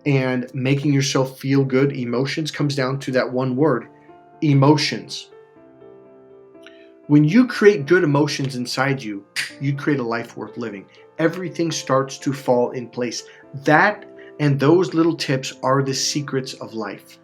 and making yourself feel good, emotions, comes down to that one word, emotions. When you create good emotions inside you, you create a life worth living. Everything starts to fall in place. That and those little tips are the secrets of life.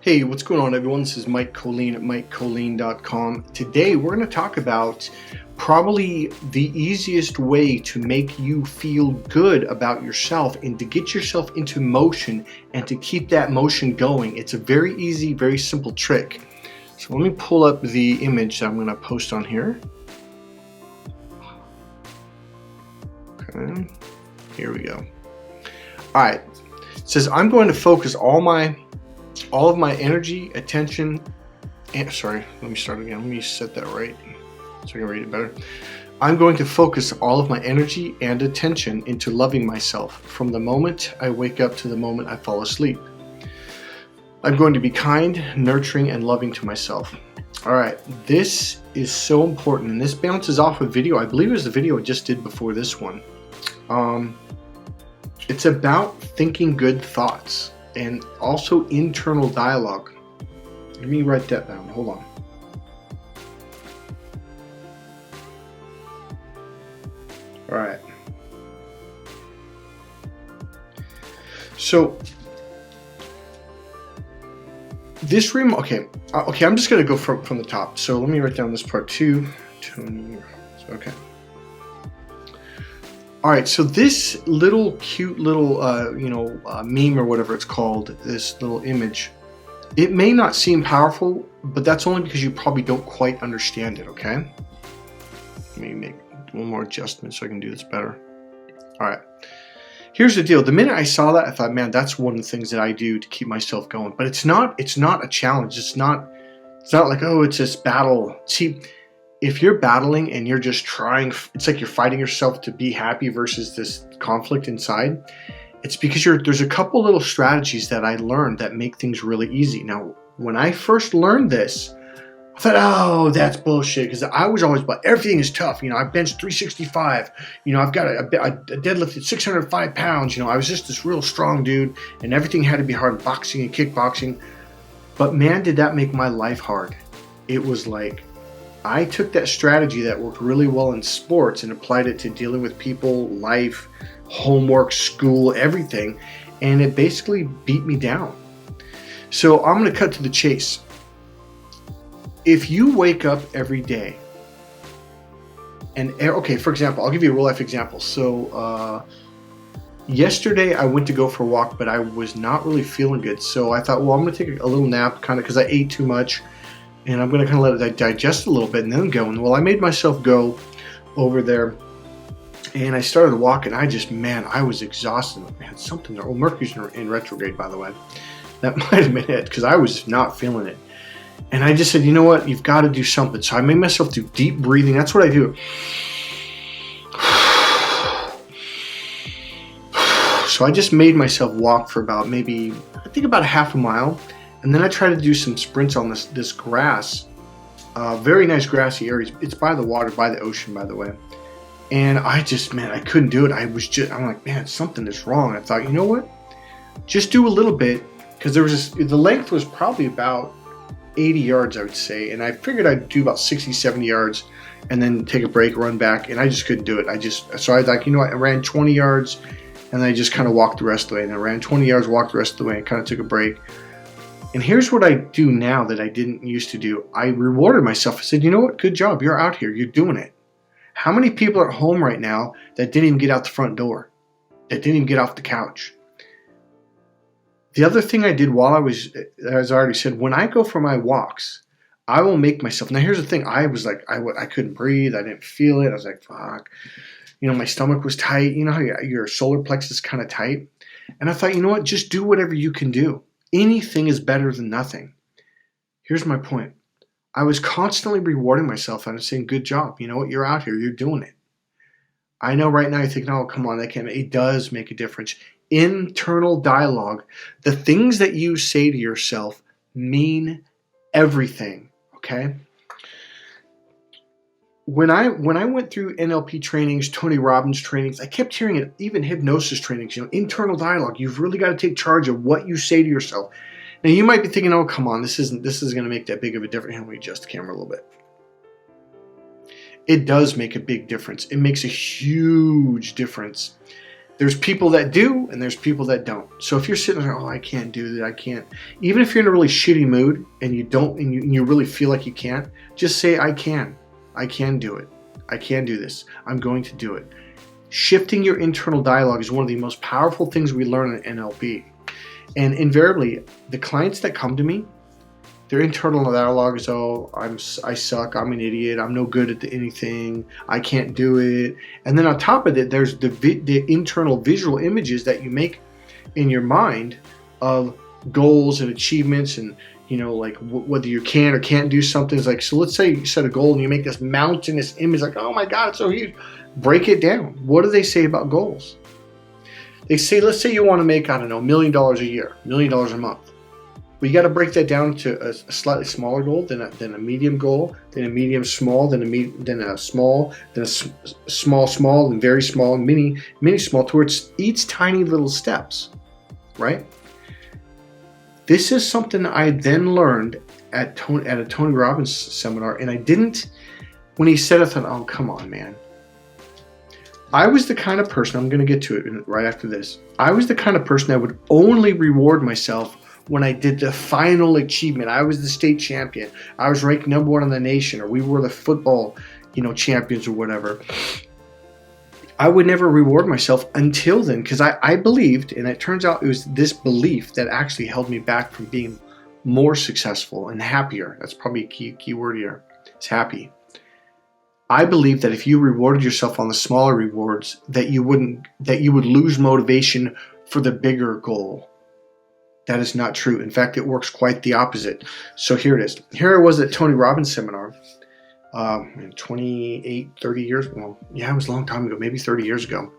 Hey, what's going on, everyone? This is Mike Colleen at MikeColleen.com. Today, we're going to talk about probably the easiest way to make you feel good about yourself and to get yourself into motion and to keep that motion going. It's a very easy, very simple trick. So let me pull up the image that I'm going to post on here. Okay, here we go. All right, it says I'm going to focus all of my energy, attention, and sorry, let me start again. Let me set that right so I can read it better. I'm going to focus all of my energy and attention into loving myself from the moment I wake up to the moment I fall asleep. I'm going to be kind, nurturing, and loving to myself. All right, this is so important, and this bounces off a video. I believe it was the video I just did before this one. It's about thinking good thoughts and also internal dialogue. Let me write that down. Hold on. All right. So this room, okay, I'm just gonna go from the top. So let me write down this part too. Okay. All right, so this little cute little, meme or whatever it's called, this little image, it may not seem powerful, but that's only because you probably don't quite understand it, okay? Let me make one more adjustment so I can do this better. All right, here's the deal. The minute I saw that, I thought, man, that's one of the things that I do to keep myself going. But it's not a challenge. It's not like, oh, it's this battle. See, if you're battling and you're just trying, it's like you're fighting yourself to be happy versus this conflict inside. It's because there's a couple little strategies that I learned that make things really easy. Now, when I first learned this, I thought, oh, that's bullshit, because I was always about everything is tough. I benched 365. I've got a deadlifted 605 pounds. I was just this real strong dude, and everything had to be hard, boxing and kickboxing. But man, did that make my life hard. It was like, I took that strategy that worked really well in sports and applied it to dealing with people, life, homework, school, everything, and it basically beat me down. So I'm going to cut to the chase. If you wake up every day, and okay, for example, I'll give you a real life example. So yesterday I went to go for a walk, but I was not really feeling good. So I thought, well, I'm going to take a little nap, kind of, because I ate too much. And I'm going to kind of let it digest a little bit and then go. And well, I made myself go over there and I started walking. I was exhausted. Man, something. Oh, Mercury's in retrograde, by the way. That might have been it, because I was not feeling it. And I just said, you know what? You've got to do something. So I made myself do deep breathing. That's what I do. So I just made myself walk for about about a half a mile. And then I try to do some sprints on this grass, very nice grassy area. It's by the water, by the ocean, by the way. And I couldn't do it. I'm like, man, something is wrong. I thought, you know what? Just do a little bit, because the length was probably about 80 yards, I would say. And I figured I'd do about 60, 70 yards and then take a break, run back. And I just couldn't do it. So I was like, you know what? I ran 20 yards and then I just kind of walked the rest of the way. And I ran 20 yards, walked the rest of the way, and kind of took a break. And here's what I do now that I didn't used to do. I rewarded myself. I said, you know what? Good job. You're out here. You're doing it. How many people are at home right now that didn't even get out the front door, that didn't even get off the couch? The other thing I did while as I already said, when I go for my walks, I will make myself. Now, here's the thing. I was like, I couldn't breathe. I didn't feel it. I was like, fuck. My stomach was tight. You know how your solar plexus is kind of tight? And I thought, you know what? Just do whatever you can do. Anything is better than nothing. Here's my point. I was constantly rewarding myself and saying, good job. You know what? You're out here. You're doing it. I know right now you're thinking, oh, come on, that can't. It does make a difference. Internal dialogue. The things that you say to yourself mean everything, okay? when I went through NLP trainings, Tony Robbins trainings, I kept hearing it, even hypnosis trainings, internal dialogue. You've really got to take charge of what you say to yourself. Now you might be thinking, oh, come on, this isn't going to make that big of a difference. Let me adjust the camera a little bit. It does make a big difference. It makes a huge difference. There's people that do, and there's people that don't. So if you're sitting there, oh, I can't do that, I can't. Even if you're in a really shitty mood and you don't, and you really feel like you can't, just say, I can. I can do it. I can do this. I'm going to do it. Shifting your internal dialogue is one of the most powerful things we learn in NLP. And invariably, the clients that come to me, their internal dialogue is, oh, I suck, I'm an idiot, I'm no good at anything, I can't do it. And then on top of it, there's the internal visual images that you make in your mind of goals and achievements and, like whether you can or can't do something. It's like, so let's say you set a goal and you make this mountainous image, like, oh my God, it's so huge. Break it down. What do they say about goals? They say, let's say you want to make, I don't know, $1 million a year, $1 million a month. Well, you got to break that down to a slightly smaller goal, then a medium goal, then a medium small, then a small, then a small, then very small, and mini small, towards each tiny little steps, right? This is something I then learned at a Tony Robbins seminar, and I didn't, when he said it, I thought, oh, come on, man. I was the kind of person, I'm going to get to it right after this, I was the kind of person that would only reward myself when I did the final achievement. I was the state champion. I was ranked #1 in the nation, or we were the football, champions or whatever. I would never reward myself until then, because I believed, and it turns out it was this belief that actually held me back from being more successful and happier. That's probably a key word here. It's happy. I believe that if you rewarded yourself on the smaller rewards, that you would lose motivation for the bigger goal. That is not true. In fact, it works quite the opposite. So here it is. Here I was at Tony Robbins seminar, 30 years. Well, yeah, it was a long time ago, maybe 30 years ago.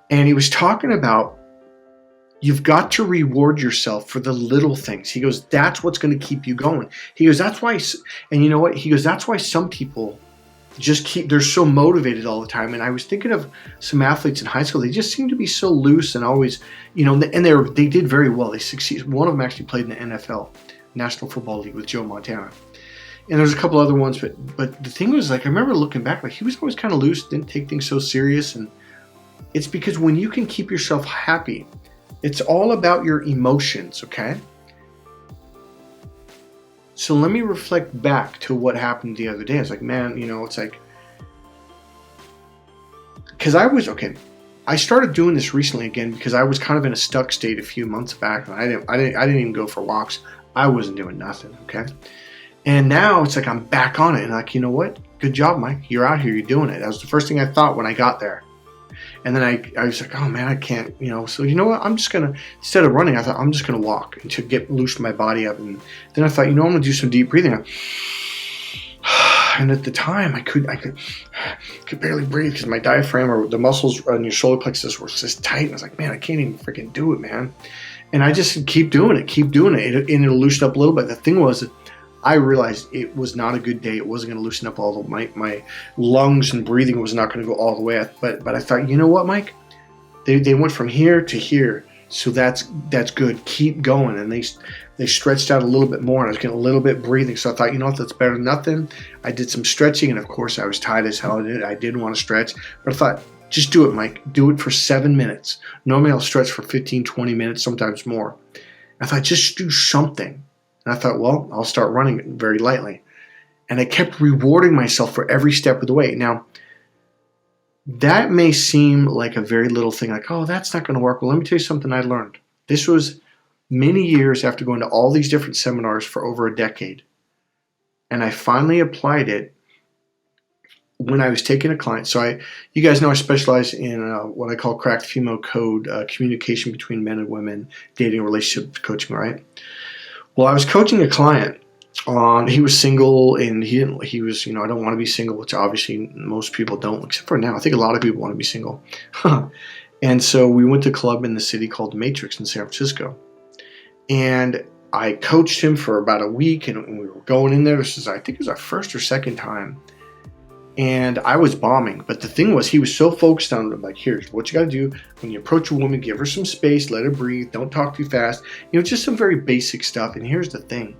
And he was talking about, you've got to reward yourself for the little things. He goes, that's what's going to keep you going. He goes, that's why, and you know what? He goes, that's why some people they're so motivated all the time. And I was thinking of some athletes in high school. They just seem to be so loose and always, and they did very well. They succeeded. One of them actually played in the NFL, National Football League, with Joe Montana. And there's a couple other ones, but the thing was, like, I remember looking back, like, he was always kind of loose, didn't take things so serious. And it's because when you can keep yourself happy, it's all about your emotions, okay? So let me reflect back to what happened the other day. I was like, man, it's like, because I started doing this recently again because I was kind of in a stuck state a few months back, and I didn't even go for walks. I wasn't doing nothing, okay? And now it's like I'm back on it, and like, you know what? Good job, Mike. You're out here. You're doing it. That was the first thing I thought when I got there. And then I was like, oh man, I can't, so you know what? I'm just going to, instead of running, I thought I'm just going to walk and to get loosen my body up. And then I thought, I'm going to do some deep breathing. And at the time I could barely breathe because my diaphragm or the muscles on your solar plexus were just tight. And I was like, man, I can't even freaking do it, man. And I just keep doing it. And it'll loosen up a little bit. The thing was, I realized it was not a good day. It wasn't going to loosen up all the my lungs, and breathing was not going to go all the way. But I thought, you know what, Mike? They went from here to here, so that's good. Keep going. And they stretched out a little bit more, and I was getting a little bit breathing. So I thought, you know what, that's better than nothing. I did some stretching, and of course I was tired as hell. I didn't want to stretch, but I thought, just do it, Mike. Do it for 7 minutes. Normally I'll stretch for 15, 20 minutes, sometimes more. I thought, just do something. And I thought, well, I'll start running very lightly. And I kept rewarding myself for every step of the way. Now, that may seem like a very little thing, like, oh, that's not going to work. Well, let me tell you something I learned. This was many years after going to all these different seminars for over a decade. And I finally applied it when I was taking a client. So you guys know I specialize in what I call cracked female code, communication between men and women, dating, relationship coaching, right? Well, I was coaching a client he was single, and he was, I don't want to be single, which obviously most people don't, except for now. I think a lot of people want to be single. And so we went to a club in the city called the Matrix in San Francisco. And I coached him for about a week, and we were going in there. I think it was our first or second time. And I was bombing. But the thing was, he was so focused on it. Like, here's what you got to do. When you approach a woman, give her some space, let her breathe, don't talk too fast. You know, just some very basic stuff. And here's the thing.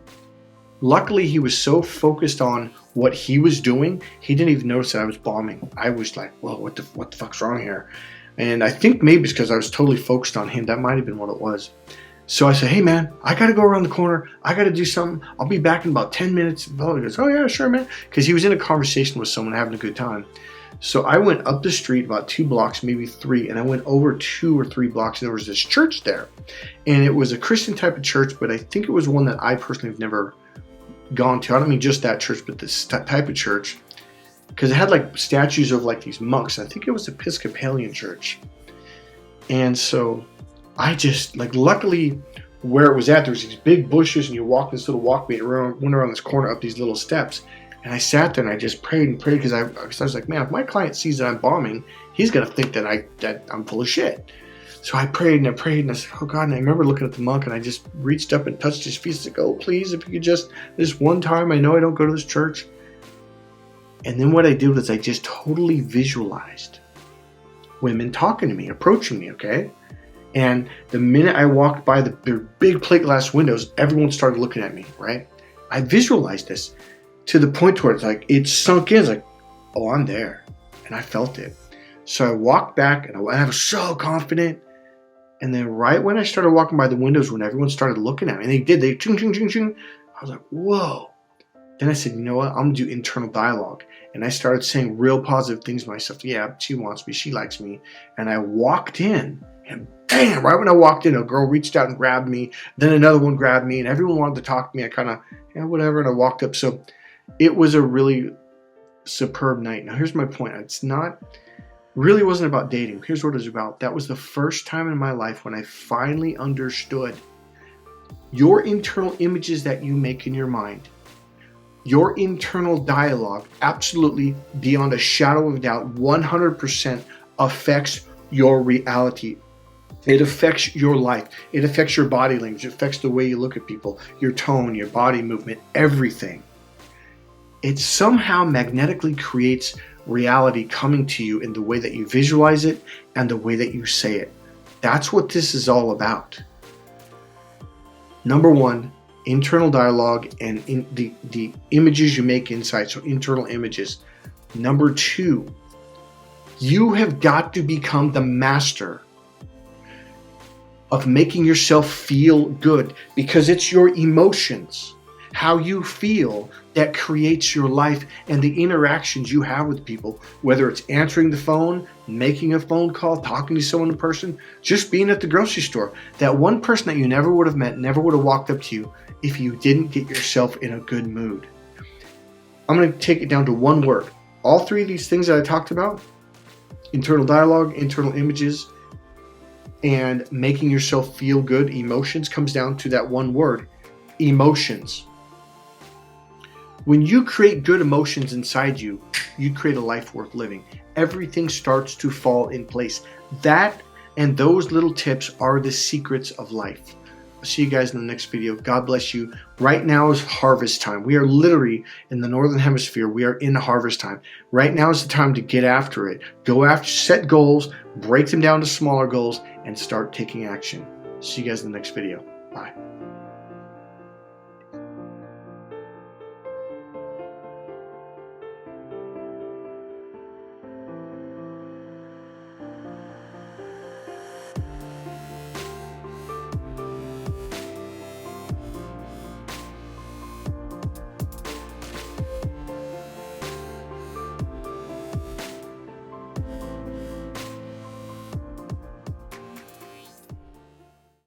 Luckily, he was so focused on what he was doing, he didn't even notice that I was bombing. I was like, whoa, what the fuck's wrong here? And I think maybe it's because I was totally focused on him. That might have been what it was. So I said, hey, man, I got to go around the corner. I got to do something. I'll be back in about 10 minutes. He goes, oh, yeah, sure, man. Because he was in a conversation with someone having a good time. So I went up the street about 2 blocks, maybe 3, and I went over 2 or 3 blocks, and there was this church there. And it was a Christian type of church, but I think it was one that I personally have never gone to. I don't mean just that church, but this type of church. Because it had like statues of like these monks. I think it was Episcopalian church. And so I just, like, luckily where it was at, there was these big bushes, and you walk this little walkway around, went around this corner up these little steps. And I sat there and I just prayed and prayed because I was like, man, if my client sees that I'm bombing, he's going to think that I'm full of shit. So I prayed and I prayed and I said, oh God, and I remember looking at the monk and I just reached up and touched his feet and said, oh, please, if you could just, this one time, I know I don't go to this church. And then what I did was I just totally visualized women talking to me, approaching me, okay? And the minute I walked by the big plate glass windows, everyone started looking at me, right? I visualized this to the point where it's like, it sunk in. It's like, oh, I'm there. And I felt it. So I walked back and I was so confident. And then right when I started walking by the windows, when everyone started looking at me, and they ching, ching, ching, ching, I was like, whoa. Then I said, you know what? I'm going to do internal dialogue. And I started saying real positive things to myself. Yeah, she wants me. She likes me. And I walked in. And bam, right when I walked in, a girl reached out and grabbed me. Then another one grabbed me. And everyone wanted to talk to me. I kind of, yeah, whatever. And I walked up. So it was a really superb night. Now, here's my point. It's not, really wasn't about dating. Here's what it was about. That was the first time in my life when I finally understood your internal images that you make in your mind. Your internal dialogue, absolutely, beyond a shadow of a doubt, 100% affects your reality. It affects your life. It affects your body language. It affects the way you look at people, your tone, your body movement, everything. It somehow magnetically creates reality coming to you in the way that you visualize it and the way that you say it. That's what this is all about. Number one, internal dialogue and the images you make inside, so internal images. Number two, you have got to become the master of making yourself feel good, because it's your emotions, how you feel, that creates your life and the interactions you have with people, whether it's answering the phone, making a phone call, talking to someone in person, just being at the grocery store. That one person that you never would have met, never would have walked up to you if you didn't get yourself in a good mood. I'm going to take it down to one word. All 3 of these things that I talked about, internal dialogue, internal images, and making yourself feel good, emotions, comes down to that one word, emotions. When you create good emotions inside you, you create a life worth living. Everything starts to fall in place. That and those little tips are the secrets of life. I'll see you guys in the next video. God bless you. Right now is harvest time. We are literally in the Northern Hemisphere. We are in harvest time. Right now is the time to get after it. Go after, set goals, break them down to smaller goals, and start taking action. See you guys in the next video. Bye.